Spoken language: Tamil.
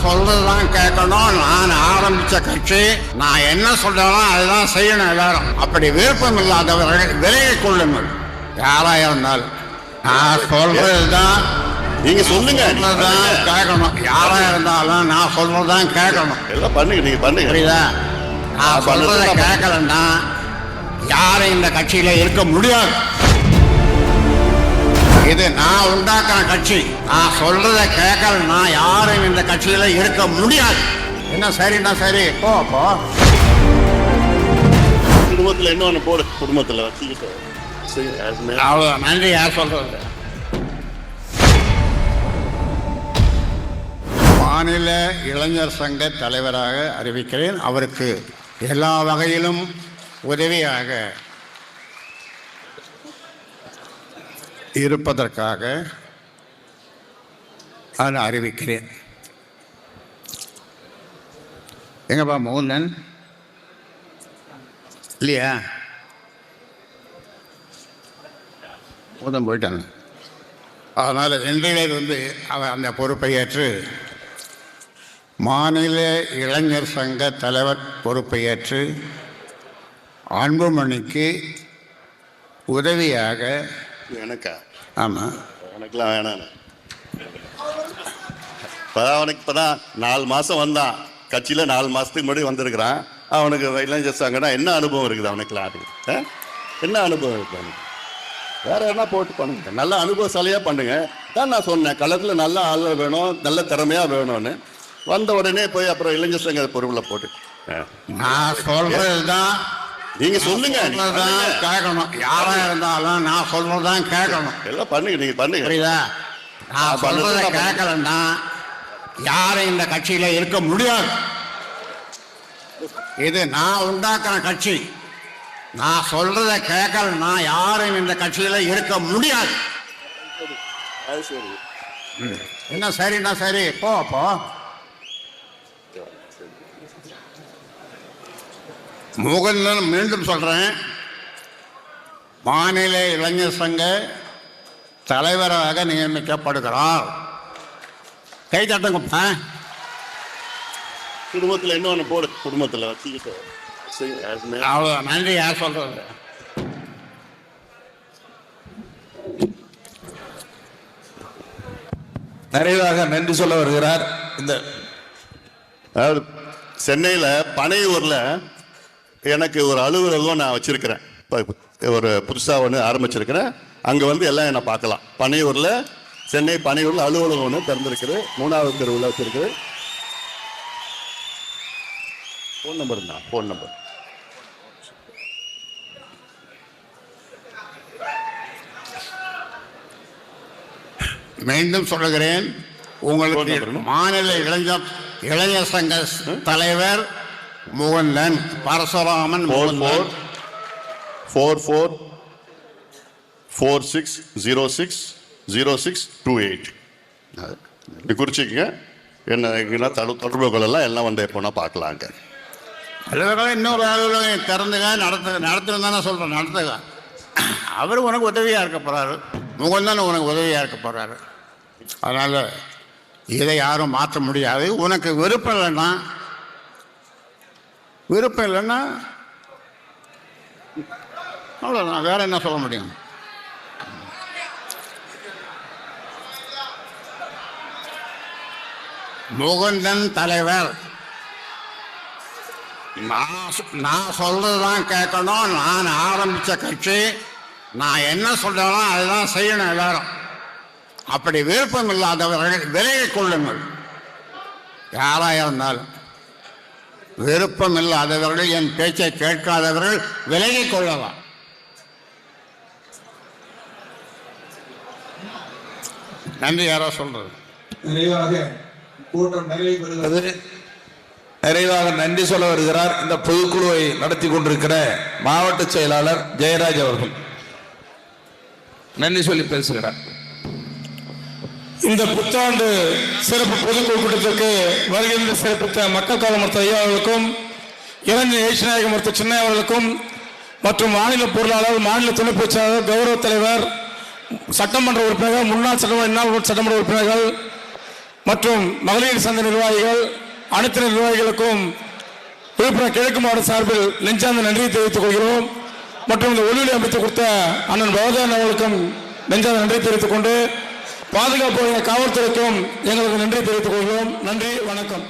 சொல்றதுதான் கேட்கணும். நான் ஆரம்பிச்ச கட்சி, நான் என்ன சொல்றேனோ அதுதான் செய்யணும் எல்லாரும். அப்படி விருப்பம் இல்லாதவர்கள் விலகிக் கொள்ளுங்கள். யாரா இருந்தாலும் நான் சொல்றதுதான் நீங்க சொல்லுங்க, கேட்கணும். யாரா இருந்தாலும் நான் சொல்றதுதான் கேட்கணும். எல்லாம் பண்ணுங்க, நீங்க பண்ணுங்க. புரியுதா? நான் சொல்றத கேட்கலன்னா யாரும் இந்த கட்சியில இருக்க முடியாது. இது நான் உண்டாக்குற கட்சி. நான் சொல்றத கேட்கலன்னா யாரும் இந்த கட்சியில இருக்க முடியாது. என்ன சரின்னா சரி, போ போ. குடும்பத்துல என்ன போடு, குடும்பத்துல அவ்வளவு. நன்றி. யார் சொல்றது? மாநில இளைஞர் சங்க தலைவராக அறிவிக்கிறேன். அவருக்கு எல்லா வகையிலும் உதவியாக இருப்பதற்காக நான் அறிவிக்கிறேன். எங்கப்பா மோகன் இல்லையா? மோதன் போயிட்டாங்க. அதனால் இன்றையிலிருந்து அவர் அந்த பொறுப்பை ஏற்று மாநில இளைஞர் சங்க தலைவர் பொறுப்பை ஏற்று அன்புமணிக்கு உதவியாக. எனக்கா? ஆமாம், எனக்குலாம் வேணாம். அவனுக்கு இப்போதான் 4 மாதம் வந்தான் கட்சியில். 4 மாதத்துக்கு முன்னாடி வந்திருக்கிறான். அவனுக்கு இளைஞர் சங்கம்னா என்ன அனுபவம் இருக்குது அவனுக்குலாம்? என்ன அனுபவம் இருக்குது அவனுக்கு? வேற என்ன போட்டு பண்ணுங்க, நல்ல அனுபவசாலியாக பண்ணுங்க தான் நான் சொன்னேன். களத்தில் நல்ல ஆள் வேணும், நல்ல திறமையாக வேணும்னு. வந்த உடனே போய் அப்புறம் இளைஞர் சங்க பொருளில் போட்டு நான் சொல்றதுதான் நீங்க சொல்லுங்க, கேட்கணும். யாரா இருந்தாலும் நான் சொல்றதுதான் கேட்கணும். எல்லாம் பண்ணுங்க, நீங்க பண்ணுங்க. புரியுதா? நான் சொல்றத கேட்கலன்னா யாரும் இந்த கட்சியில இருக்க முடியாது. இது நான் உண்டாக்குற கட்சி. நான் சொல்றத கேட்கலன்னா யாரும் இந்த கட்சியில இருக்க முடியாது. என்ன சரின்னா சரி, போ போ. முகந்தன் மீண்டும் சொல்றேன், மாநில இளைஞர் சங்க தலைவராக நியமிக்கப்படுகிறார். கை தட்டுங்கப்பா. குடும்பத்தில் என்ன போடு, குடும்பத்தில் அவ்வளோ. நன்றி. யார் சொல்றது? நிறைவாக நன்றி சொல்ல வருகிறார். இந்த சென்னையில் பனையூரில் எனக்கு ஒரு அலுவலகம் நான் வச்சிருக்கிறேன். ஒரு புதுசாக ஒன்று ஆரம்பிச்சிருக்கிறேன். அங்கே வந்து எல்லாம் என்னை பார்க்கலாம். பனையூரில், சென்னை பனையூரில் அலுவலகம் ஒன்று திறந்திருக்குது. 3வது தெருவில் வச்சிருக்குது. ஃபோன் நம்பர் தான், ஃபோன் நம்பர். மீண்டும் சொல்லுகிறேன், உங்களுக்கு மாநில இளைஞர் சங்க தலைவர் முகுந்தன் பரசுராமன். 4446060628 குறிச்சிக்கங்க. என்ன தொடர்புகள் எல்லாம் வந்து எப்போனா பார்க்கலாங்க. அலுவலகம் இன்னொரு அலுவலகம் திறந்துங்க, நடத்துன்னு தானே சொல்கிறேன். நடத்துங்க. அவர் உனக்கு உதவியாக இருக்க போகிறாரு. முகந்தன் உனக்கு உதவியாக இருக்க போகிறாரு. அதனால் இதை யாரும் மாற்ற முடியாது. உனக்கு விருப்பம் இல்லைன்னா அவ்வளோதான். வேற என்ன சொல்ல முடியும்? முகுந்தன் தலைவர். நான் சொல்றதுதான் கேட்கணும். நான் ஆரம்பிச்ச கட்சி, நான் என்ன சொல்றேனோ அதுதான் செய்யணும் எல்லாரும். அப்படி விருப்பம் இல்லாதவர்கள் விலகிக் கொள்ளுங்கள். யாரா இருந்தாலும் விருப்பம் இல்லாதவர்கள், என் பேச்சை கேட்காதவர்கள் விலகிக் கொள்ளலாம். நன்றி. யாரோ சொல்றது? நிறைவாக நன்றி சொல்ல வருகிறார் இந்த பொதுக்குழுவை நடத்தி கொண்டிருக்கிற மாவட்ட செயலாளர் ஜெயராஜ் அவர்கள். நன்றி சொல்லி பேசுகிறார். இந்த புத்தாண்டு சிறப்பு பொதுக்குழு கூட்டத்திற்கு வருகின்ற சிறப்பித்த மக்கள் கால மருத்துவ ஐயா அவர்களுக்கும், இளைஞர் ஏசுநாயக மருத்துவ சின்ன அவர்களுக்கும் மற்றும் மாநில பொருளாளர், மாநில துணை பேச்சாளர், கௌரவ தலைவர், சட்டமன்ற உறுப்பினர்கள், முன்னாள் சட்டமன்ற உறுப்பினர்கள் மற்றும் மகளிர் சங்க நிர்வாகிகள் அனைத்து நிர்வாகிகளுக்கும் விழுப்புரம் கிழக்கு மாவட்ட சார்பில் நெஞ்சார்ந்த நன்றியை தெரிவித்துக் கொள்கிறோம். மற்றும் இந்த ஒளியை அமைத்துக் கொடுத்த அண்ணன் பகவதன் அவர்களுக்கும் நெஞ்சார்ந்த நன்றி தெரிவித்துக் கொண்டு பாதுகாப்பு காவல்துறைக்கும் எங்களுக்கு நன்றி தெரிவித்துக் கொள்கிறோம். நன்றி, வணக்கம்.